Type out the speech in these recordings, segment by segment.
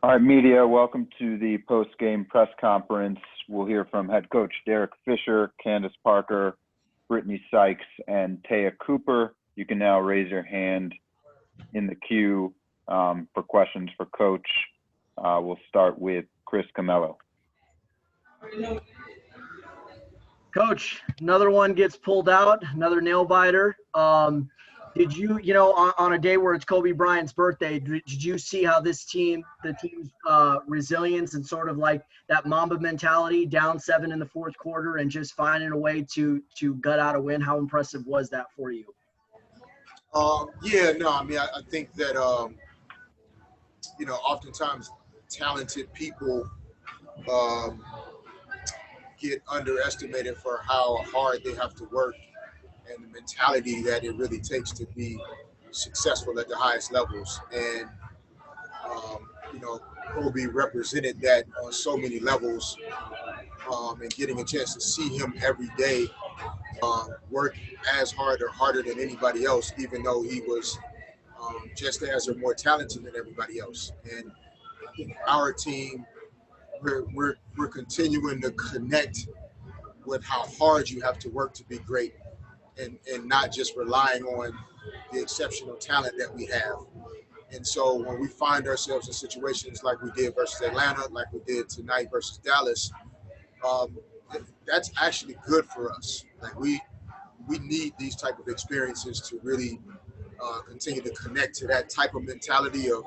All right, media, welcome to the post-game press conference. We'll hear from head coach Derek Fisher, Candace Parker, Brittney Sykes, and Taya Cooper. You can now raise your hand in the queue for questions for Coach. We'll start with Chris Camello. Coach, another one gets pulled out, another nail biter. Did you, on a day where it's Kobe Bryant's birthday, did you see how the team's resilience and sort of like that Mamba mentality, down 7 in the fourth quarter and just finding a way to gut out a win? How impressive was that for you? I think that, oftentimes talented people get underestimated for how hard they have to work and the mentality that it really takes to be successful at the highest levels. And, Kobe represented that on so many levels, and getting a chance to see him every day work as hard or harder than anybody else, even though he was just as or more talented than everybody else. And I think our team, we're continuing to connect with how hard you have to work to be great, and not just relying on the exceptional talent that we have. And so when we find ourselves in situations like we did versus Atlanta, like we did tonight versus Dallas, that's actually good for us. Like we need these type of experiences to really continue to connect to that type of mentality of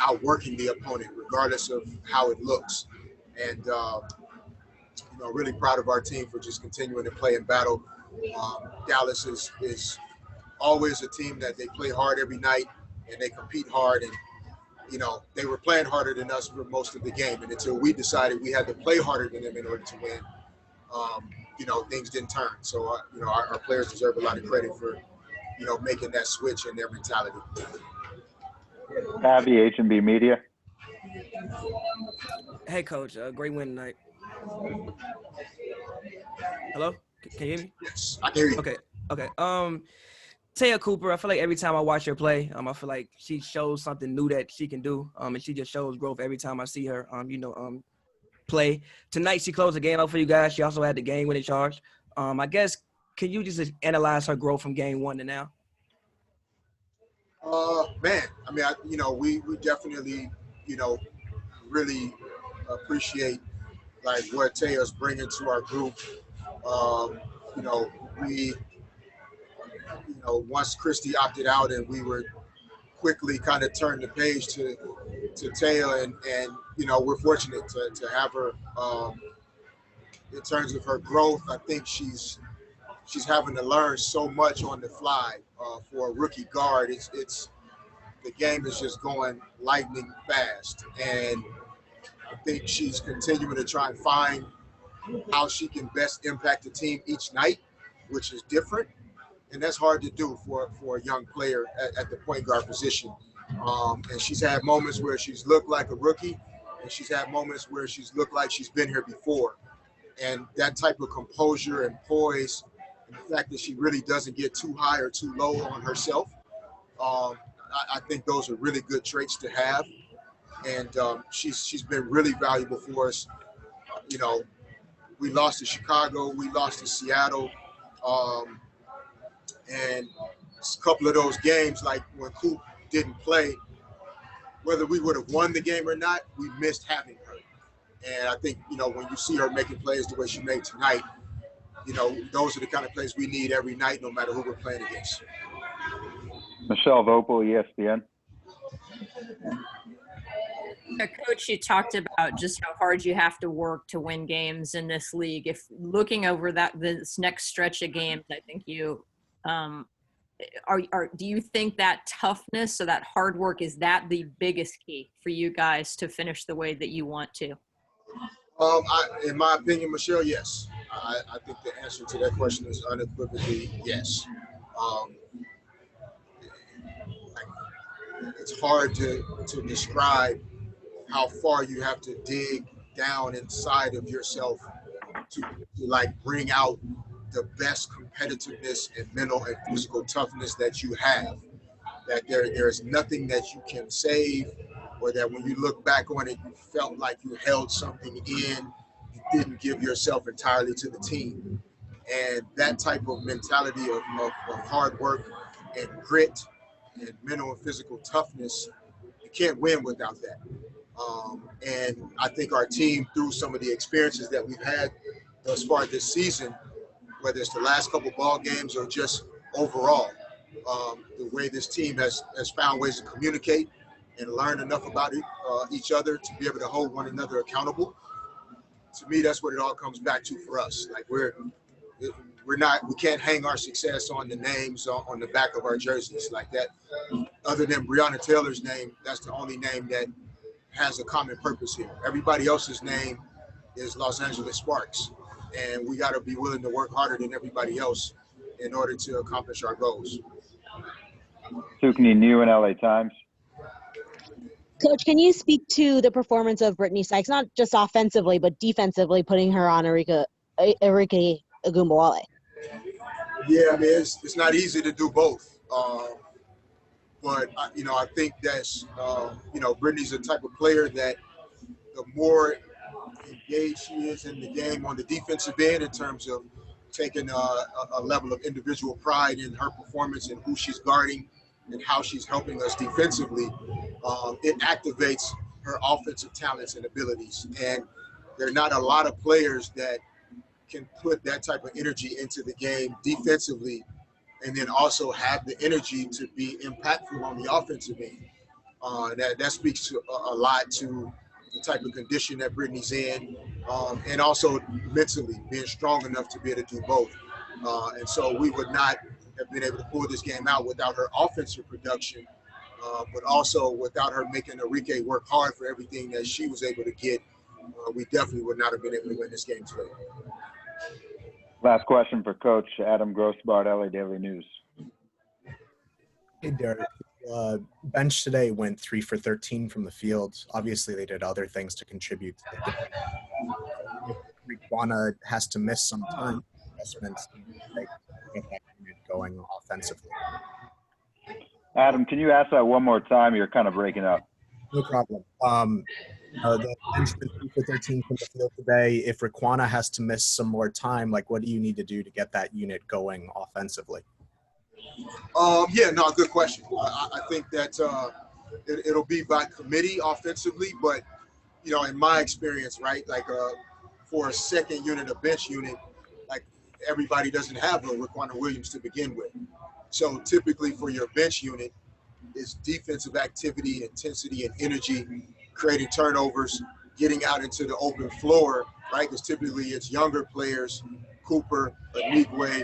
outworking the opponent, regardless of how it looks. And really proud of our team for just continuing to play and battle. Dallas is always a team that they play hard every night and they compete hard, and they were playing harder than us for most of the game, and until we decided we had to play harder than them in order to win, things didn't turn. So our players deserve a lot of credit for making that switch in their mentality. Abby, H&B Media. Hey, Coach, great win tonight. Hello? Can you hear me? Yes, I can hear you. Okay. Taya Cooper, I feel like every time I watch her play, I feel like she shows something new that she can do, and she just shows growth every time I see her, play. Tonight, she closed the game out for you guys. She also had the game-winning charge. I guess, can you just analyze her growth from game 1 to now? We definitely, really appreciate like what Taya's bringing to our group. Once Christy opted out and we were quickly kind of turned the page to Taya, and we're fortunate to have her. In terms of her growth, I think she's having to learn so much on the fly for a rookie guard. It's the game is just going lightning fast, and I think she's continuing to try and find how she can best impact the team each night, which is different. And that's hard to do for a young player at the point guard position. And she's had moments where she's looked like a rookie, and she's had moments where she's looked like she's been here before. And that type of composure and poise, and the fact that she really doesn't get too high or too low on herself, I think those are really good traits to have. And she's been really valuable for us. We lost to Chicago, we lost to Seattle. And a couple of those games, like when Coop didn't play, whether we would have won the game or not, we missed having her. And I think, when you see her making plays the way she made tonight, those are the kind of plays we need every night, no matter who we're playing against. Michelle Vopel, ESPN. Coach, you talked about just how hard you have to work to win games in this league. If looking over this next stretch of games, I think you do you think that toughness or that hard work, is that the biggest key for you guys to finish the way that you want to? In my opinion, Michelle, yes. I think the answer to that question is unequivocally yes. It's hard to describe how far you have to dig down inside of yourself to bring out the best competitiveness and mental and physical toughness that you have. That there is nothing that you can save or that when you look back on it, you felt like you held something in, you didn't give yourself entirely to the team. And that type of mentality of hard work and grit and mental and physical toughness, you can't win without that. And I think our team, through some of the experiences that we've had thus far this season, whether it's the last couple ball games or just overall, the way this team has found ways to communicate and learn enough about each other to be able to hold one another accountable. To me, that's what it all comes back to for us. Like we can't hang our success on the names on the back of our jerseys like that. Other than Breonna Taylor's name, that's the only name that has a common purpose here. Everybody else's name is Los Angeles Sparks, and we got to be willing to work harder than everybody else in order to accomplish our goals. Sukni New in LA Times. Coach, can you speak to the performance of Brittney Sykes, not just offensively, but defensively, putting her on Arike Ogunbowale? Yeah, I mean, it's not easy to do both. But, I think that's, Brittney's the type of player that the more engaged she is in the game on the defensive end in terms of taking a level of individual pride in her performance and who she's guarding and how she's helping us defensively, it activates her offensive talents and abilities. And there are not a lot of players that can put that type of energy into the game defensively and then also have the energy to be impactful on the offensive end. That speaks to a lot to the type of condition that Brittney's in, and also mentally being strong enough to be able to do both. And so we would not have been able to pull this game out without her offensive production, but also without her making Arike work hard for everything that she was able to get. We definitely would not have been able to win this game today. Last question for Coach Adam Grossbart, LA Daily News. Hey, Derek. Bench today went 3 for 13 from the field. Obviously, they did other things to contribute to the game. Riquna has to miss some time investments to get that unit going offensively. Adam, can you ask that one more time? You're kind of breaking up. No problem. The bench went 3 for 13 from the field today. If Riquna has to miss some more time, what do you need to do to get that unit going offensively? Good question. I think that it'll be by committee offensively, but in my experience, right, for a second unit, a bench unit, everybody doesn't have a Riquna Williams to begin with. So typically for your bench unit, it's defensive activity, intensity, and energy, creating turnovers, getting out into the open floor, right? Because typically it's younger players, Cooper, Anigwe,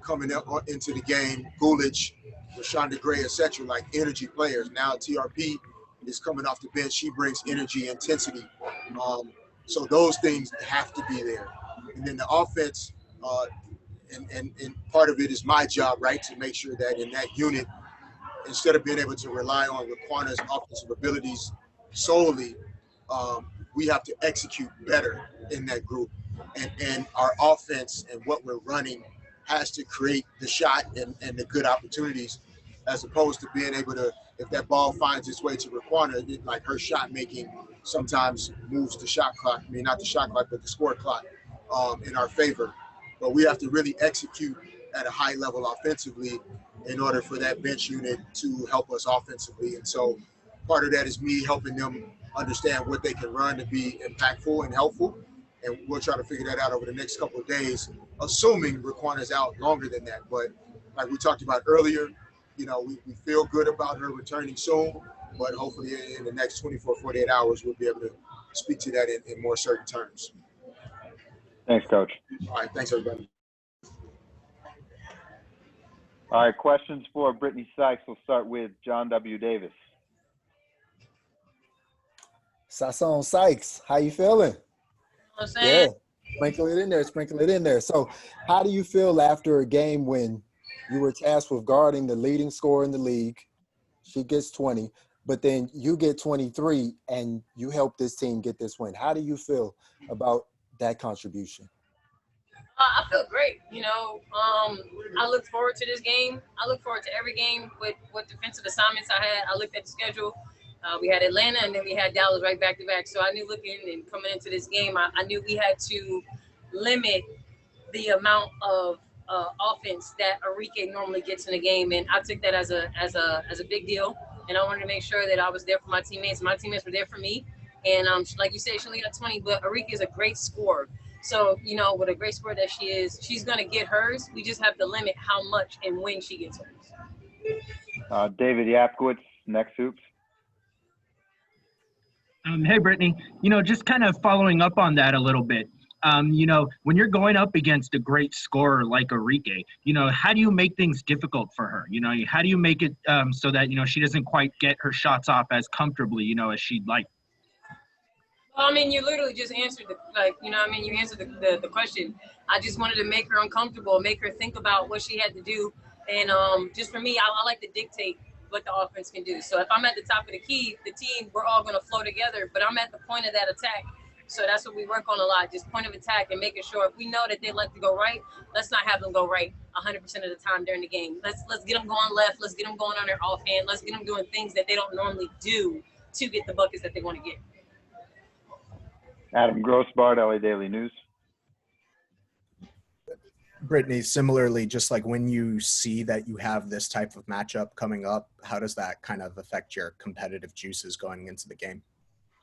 coming up into the game, Gulich, Rashonda Gray, etc., energy players. Now TRP is coming off the bench. She brings energy, intensity. So those things have to be there. And then the offense, and part of it is my job, right, to make sure that in that unit, instead of being able to rely on Riquana's offensive abilities solely, we have to execute better in that group. And our offense and what we're running has to create the shot and the good opportunities, as opposed to being able to, if that ball finds its way to Riquna, her shot making sometimes moves the shot clock. I mean, not the shot clock, but the score clock in our favor. But we have to really execute at a high level offensively in order for that bench unit to help us offensively. And so part of that is me helping them understand what they can run to be impactful and helpful. And we'll try to figure that out over the next couple of days, assuming Riquana's out longer than that. But like we talked about earlier, we feel good about her returning soon, but hopefully in the next 24, 48 hours, we'll be able to speak to that in more certain terms. Thanks, Coach. All right, thanks, everybody. All right, questions for Brittney Sykes. We'll start with John W. Davis. Sasson Sykes, how you feeling? I'm saying? Yeah, sprinkle it in there. So how do you feel after a game when you were tasked with guarding the leading scorer in the league? She gets 20, but then you get 23 and you help this team get this win. How do you feel about that contribution? I feel great. I look forward to this game. I look forward to every game with what defensive assignments I had. I looked at the schedule, We had Atlanta, and then we had Dallas right back to back. So I knew looking and coming into this game, I knew we had to limit the amount of offense that Enrique normally gets in a game, and I took that as a big deal. And I wanted to make sure that I was there for my teammates. My teammates were there for me. And like you said, she only got 20, but Enrique is a great scorer. So, you know, with a great scorer that she is, she's going to get hers. We just have to limit how much and when she gets hers. David Yapkowitz, next hoops. Hey, Brittney, you know, just kind of following up on that a little bit. You know, when you're going up against a great scorer like Enrique, you know, how do you make things difficult for her? You know, how do you make it so that, you know, she doesn't quite get her shots off as comfortably, you know, as she'd like? Well, I mean, you literally just answered you answered the question. I just wanted to make her uncomfortable, make her think about what she had to do. And just for me, I like to dictate what the offense can do. So if I'm at the top of the key, the team, we're all going to flow together, but I'm at the point of that attack. So that's what we work on a lot, just point of attack and making sure if we know that they like to go right, let's not have them go right 100% of the time during the game. Let's get them going left. Let's get them going on their offhand. Let's get them doing things that they don't normally do to get the buckets that they want to get. Adam Grossbart, LA Daily News. Brittney, similarly, just like when you see that you have this type of matchup coming up, how does that kind of affect your competitive juices going into the game?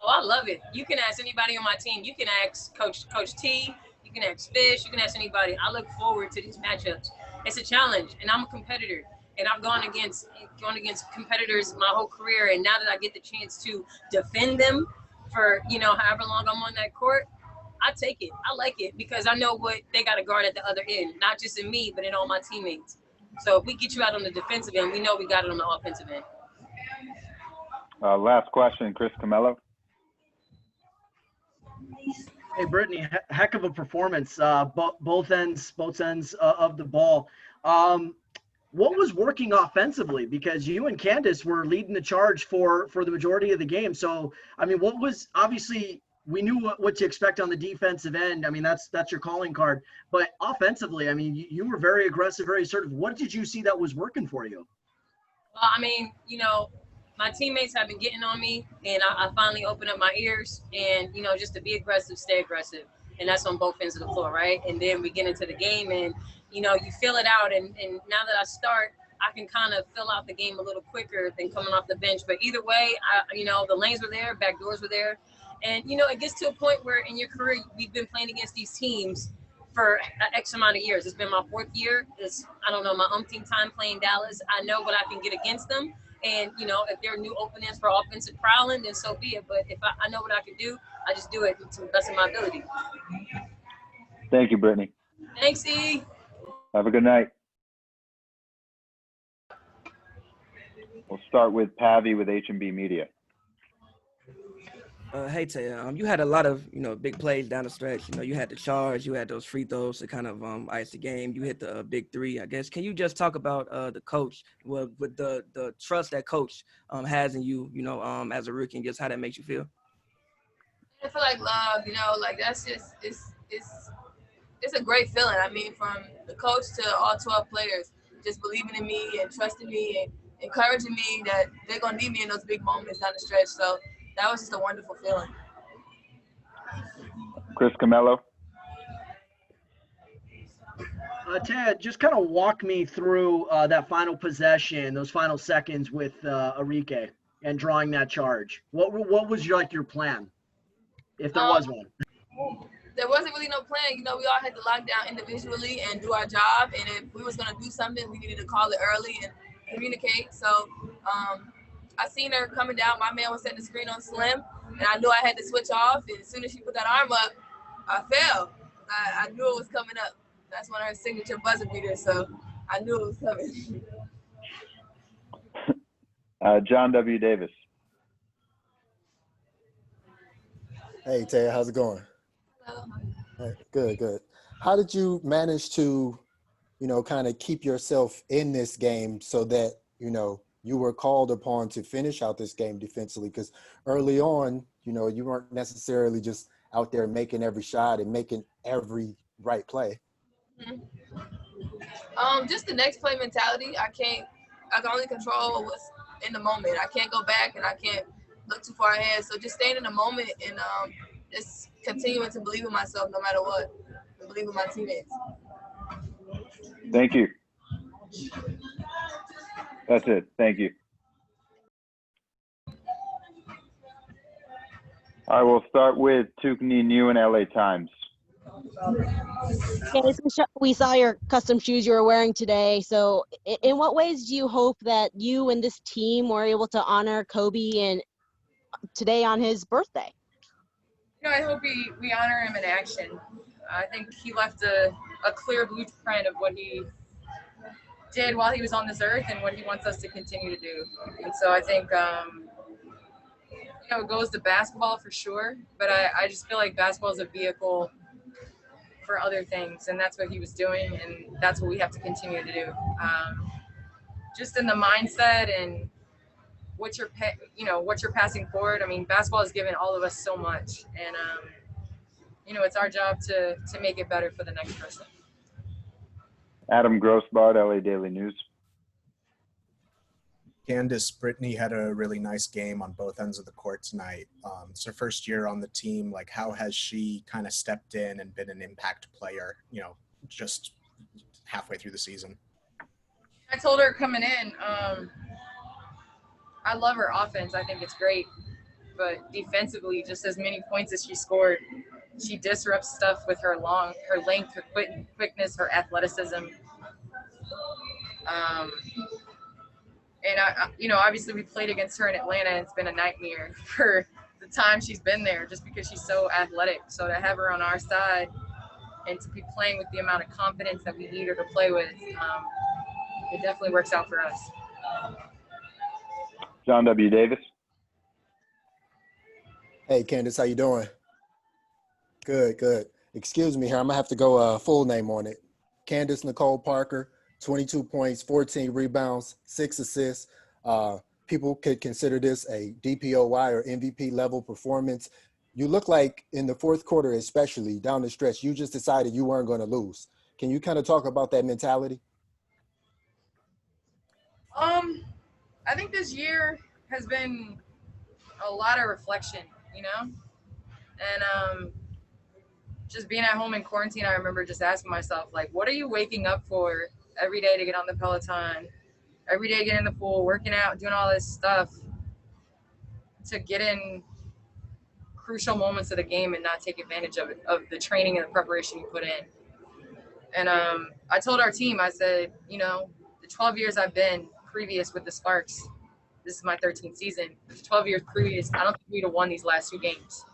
Oh, I love it. You can ask anybody on my team. You can ask Coach T. You can ask Fish. You can ask anybody. I look forward to these matchups. It's a challenge, and I'm a competitor. And I've gone against competitors my whole career. And now that I get the chance to defend them for, you know, however long I'm on that court, I take it. I like it because I know what they got to guard at the other end, not just in me, but in all my teammates. So if we get you out on the defensive end, we know we got it on the offensive end. Last question, Chris Camello. Hey, Brittney, heck of a performance, both ends of the ball. What was working offensively? Because you and Candace were leading the charge for the majority of the game. So, I mean, what was obviously we knew what to expect on the defensive end. I mean, that's your calling card. But offensively, I mean, you were very aggressive, very assertive. What did you see that was working for you? Well, I mean, you know, my teammates have been getting on me, and I finally opened up my ears and, you know, just to be aggressive, stay aggressive. And that's on both ends of the floor, right? And then we get into the game and, you know, you feel it out. And now that I start, I can kind of fill out the game a little quicker than coming off the bench. But either way, you know, the lanes were there, back doors were there. And, you know, it gets to a point where in your career, we've been playing against these teams for X amount of years. It's been my fourth year. It's, I don't know, my umpteenth time playing Dallas. I know what I can get against them. And, you know, if there are new openings for offensive prowling, then so be it. But if I know what I can do, I just do it to the best of my ability. Thank you, Brittney. Thanks, E. Have a good night. We'll start with Pavi with H&B Media. Hey, Taya, you had a lot of, you know, big plays down the stretch. You know, you had the charge, you had those free throws to kind of ice the game. You hit the big three, I guess. Can you just talk about the coach, with the trust that coach has in you, you know, as a rookie, and just how that makes you feel? I feel like love, you know, like that's just, it's a great feeling. I mean, from the coach to all 12 players, just believing in me and trusting me and encouraging me that they're going to need me in those big moments down the stretch. So that was just a wonderful feeling. Chris Camello. Ted, just kind of walk me through that final possession, those final seconds with Enrique and drawing that charge. What was your plan, if there was one? There wasn't really no plan. You know, we all had to lock down individually and do our job. And if we was going to do something, we needed to call it early and communicate. So I seen her coming down. My man was setting the screen on Slim, and I knew I had to switch off. And as soon as she put that arm up, I fell. I knew it was coming up. That's one of her signature buzzer beaters, so I knew it was coming. John W. Davis. Hey, Taya, how's it going? Hello. Hey, good. How did you manage to, you know, kind of keep yourself in this game so that, you know, you were called upon to finish out this game defensively? Because early on, you know, you weren't necessarily just out there making every shot and making every right play. Mm-hmm. Just the next play mentality. I can only control what's in the moment. I can't go back and I can't look too far ahead. So just staying in the moment and just continuing to believe in myself no matter what, and believe in my teammates. Thank you. That's it. Thank you. All right, we'll start with Tukni New and LA Times. Candace, we saw your custom shoes you were wearing today. So in what ways do you hope that you and this team were able to honor Kobe and today on his birthday? I hope we honor him in action. I think he left a clear blueprint of what he did while he was on this earth and what he wants us to continue to do. And so I think, it goes to basketball for sure, but I just feel like basketball is a vehicle for other things, and that's what he was doing, and that's what we have to continue to do. Just in the mindset and what you're passing forward. I mean, basketball has given all of us so much, and it's our job to make it better for the next person. Adam Grossbard, LA Daily News. Candace, Brittney had a really nice game on both ends of the court tonight. It's her first year on the team. Like, how has she kind of stepped in and been an impact player, just halfway through the season? I told her coming in, I love her offense. I think it's great. But defensively, just as many points as she scored, she disrupts stuff with her length, her quickness, her athleticism. And obviously we played against her in Atlanta. And it's been a nightmare for the time she's been there, just because she's so athletic. So to have her on our side and to be playing with the amount of confidence that we need her to play with, it definitely works out for us. John W. Davis. Hey, Candace, how you doing? Good. Excuse me here. I'm going to have to go full name on it. Candace Nicole Parker, 22 points, 14 rebounds, 6 assists. People could consider this a DPOY or MVP level performance. You look like in the fourth quarter, especially down the stretch, you just decided you weren't going to lose. Can you kind of talk about that mentality? I think this year has been a lot of reflection, and just being at home in quarantine, I remember just asking myself, like, what are you waking up for every day to get on the Peloton, every day get in the pool, working out, doing all this stuff to get in crucial moments of the game and not take advantage of it, of the training and the preparation you put in. And I told our team, I said, the 12 years I've been previous with the Sparks, this is my 13th season, the 12 years previous, I don't think we'd have won these last 2 games.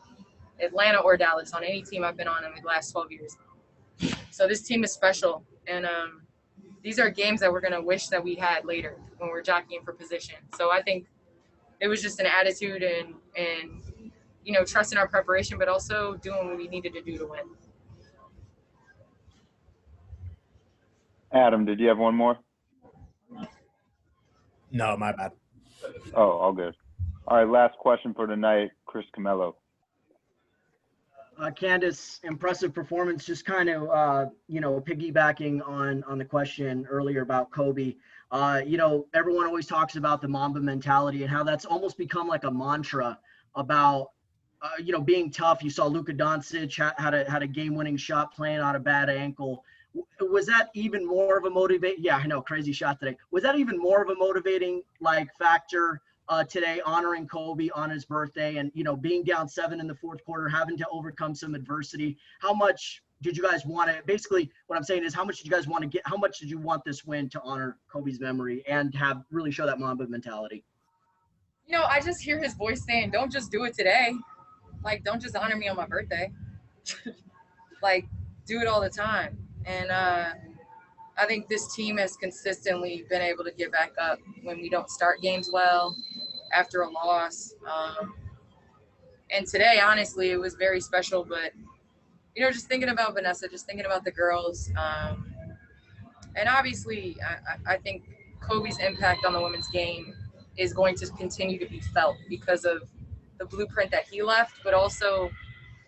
Atlanta or Dallas, on any team I've been on in the last 12 years. So this team is special. And these are games that we're going to wish that we had later when we're jockeying for position. So I think it was just an attitude and trusting our preparation, but also doing what we needed to do to win. Adam, did you have one more? No, my bad. Oh, all good. All right, last question for tonight, Chris Camello. Candace, impressive performance. Just kind of, piggybacking on the question earlier about Kobe. Everyone always talks about the Mamba mentality and how that's almost become like a mantra about, being tough. You saw Luka Doncic had a game-winning shot playing on a bad ankle. Was that even more of a motivate? Yeah, I know, crazy shot today. Was that even more of a motivating factor today, honoring Kobe on his birthday and, being down 7 in the fourth quarter, having to overcome some adversity? How much did you guys want to, basically what I'm saying is, how much did you guys want to get, how much did you want this win to honor Kobe's memory and have really show that Mamba mentality? I just hear his voice saying, don't just do it today. Like, don't just honor me on my birthday. Like, do it all the time. And I think this team has consistently been able to get back up when we don't start games well, after a loss. And today, honestly, it was very special. But, just thinking about Vanessa, just thinking about the girls. And obviously, I think Kobe's impact on the women's game is going to continue to be felt because of the blueprint that he left. But also,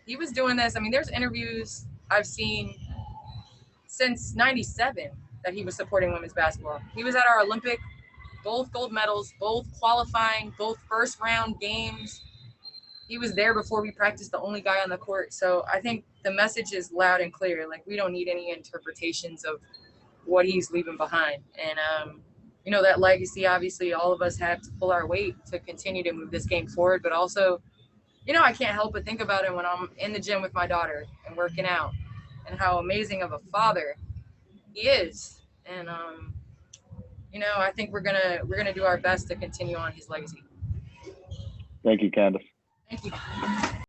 he was doing this. I mean, there's interviews I've seen since '97 that he was supporting women's basketball. He was at our Olympic both gold medals, both qualifying, both first round games. He was there before we practiced, the only guy on the court. So I think the message is loud and clear. Like, we don't need any interpretations of what he's leaving behind. And, you know, that legacy, obviously, all of us have to pull our weight to continue to move this game forward. But also, you know, I can't help but think about it when I'm in the gym with my daughter and working out and how amazing of a father he is. And, you know, I think we're gonna do our best to continue on his legacy. Thank you, Candace. Thank you.